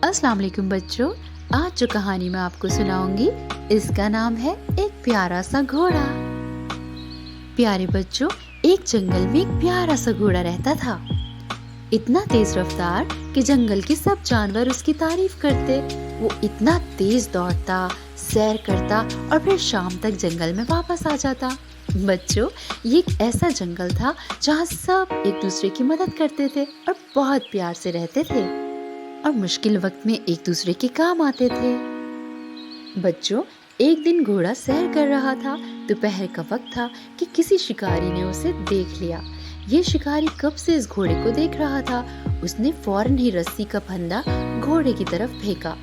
अस्सलाम वालेकुम बच्चों। आज जो कहानी मैं आपको सुनाऊंगी इसका नाम है एक प्यारा सा घोड़ा। प्यारे बच्चों, एक जंगल में एक प्यारा सा घोड़ा रहता था। इतना तेज रफ्तार कि जंगल के सब जानवर उसकी तारीफ करते। वो इतना तेज दौड़ता, सैर करता और फिर शाम तक जंगल में वापस आ जाता। बच्चों, ये एक ऐसा जंगल था जहाँ सब एक दूसरे की मदद करते थे और बहुत प्यार से रहते थे और मुश्किल वक्त में एक दूसरे के काम आते थे। बच्चों, एक दिन घोड़ा सैर कर रहा था। दोपहर का वक्त था कि किसी शिकारी ने उसे देख लिया। ये शिकारी कब से इस घोड़े को देख रहा था। उसने फौरन ही रस्सी का फंदा घोड़े की तरफ फेंका।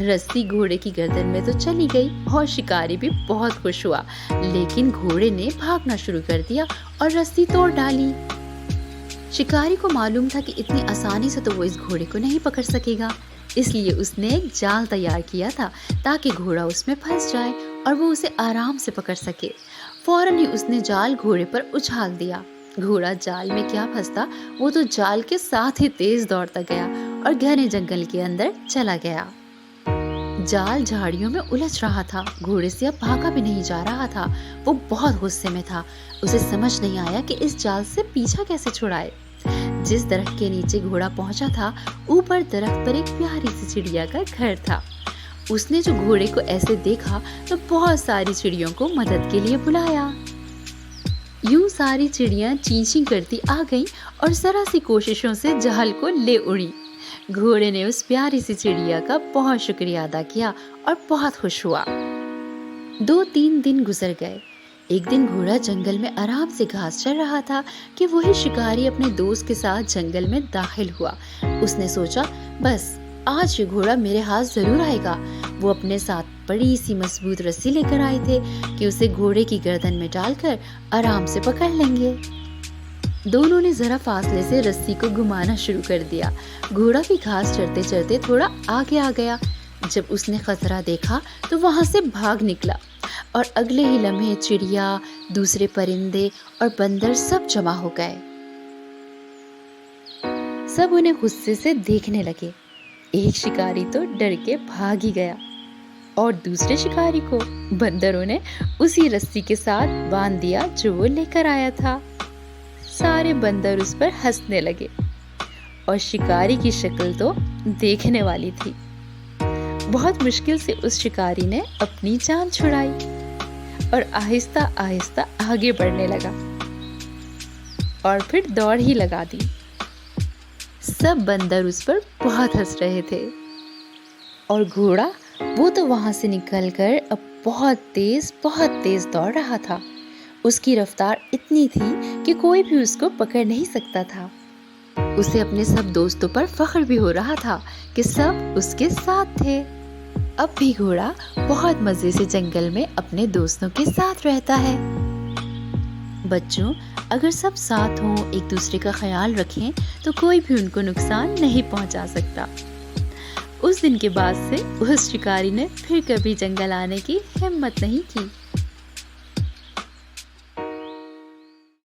रस्सी घोड़े की गर्दन में तो चली गई और शिकारी भी बहुत खुश हुआ, लेकिन घोड़े ने भागना शुरू कर दिया और रस्सी तोड़ डाली। शिकारी को मालूम था कि इतनी आसानी से तो वो इस घोड़े को नहीं पकड़ सकेगा, इसलिए उसने एक जाल तैयार किया था ताकि घोड़ा उसमें फंस जाए और वो उसे आराम से पकड़ सके। फौरन ही उसने जाल घोड़े पर उछाल दिया। घोड़ा जाल में क्या फंसता, वो तो जाल के साथ ही तेज दौड़ता गया और घने जंगल के अंदर चला गया। जाल झाड़ियों में उलझ रहा था। घोड़े से अब भागा भी नहीं जा रहा था। वो बहुत गुस्से में था। उसे समझ नहीं आया कि इस जाल से पीछा कैसे छुड़ाए। जिस दरख्त के नीचे घोड़ा पहुंचा था, ऊपर दरख्त पर एक प्यारी सी चिड़िया का घर था। उसने जो घोड़े को ऐसे देखा तो बहुत सारी चिड़ियों को मदद के लिए बुलाया। यूं सारी चिड़ियां चीं चीं करती आ गईं और जरा सी कोशिशों से जाल को ले उड़ी। घोड़े ने उस प्यारी सी चिड़िया का बहुत शुक्रिया अदा किया और बहुत खुश हुआ। 2-3 दिन गुजर गए। एक दिन घोड़ा जंगल में आराम से घास चर रहा था कि वही शिकारी अपने दोस्त के साथ जंगल में दाखिल हुआ। उसने सोचा, बस आज ये घोड़ा मेरे हाथ जरूर आएगा। वो अपने साथ बड़ी सी मजबूत रस्सी लेकर आए थे कि उसे घोड़े की गर्दन में डालकर आराम से पकड़ लेंगे। दोनों ने जरा फासले से रस्सी को घुमाना शुरू कर दिया। घोड़ा भी घास चरते चरते थोड़ा आगे आ गया। जब उसने खतरा देखा तो वहां से भाग निकला और अगले ही लम्हे चिड़िया, दूसरे परिंदे और बंदर सब जमा हो गए। सब उन्हें गुस्से से देखने लगे। एक शिकारी तो डर के भाग ही गया और दूसरे शिकारी को बंदरों ने उसी रस्सी के साथ बांध दिया जो वो लेकर आया था। सारे बंदर उस पर हंसने लगे और शिकारी की शक्ल तो देखने वाली थी। बहुत मुश्किल से उस शिकारी ने अपनी जान छुड़ाई और आहिस्ता आहिस्ता आगे बढ़ने लगा और फिर दौड़ ही लगा दी। सब बंदर उस पर बहुत हंस रहे थे और घोड़ा वो तो वहां से निकलकर अब बहुत तेज दौड़ रहा था। उसकी रफ्तार इतनी थी कि कोई भी उसको पकड़ नहीं सकता था। उसे अपने सब दोस्तों पर फख्र भी हो रहा था कि सब उसके साथ थे। अब भी घोड़ा बहुत मजे से जंगल में अपने दोस्तों के साथ रहता है। बच्चों, अगर सब साथ हों, एक दूसरे का ख्याल रखें तो कोई भी उनको नुकसान नहीं पहुंचा सकता। उस दिन के बाद से उस शिकारी ने फिर कभी जंगल आने की हिम्मत नहीं की।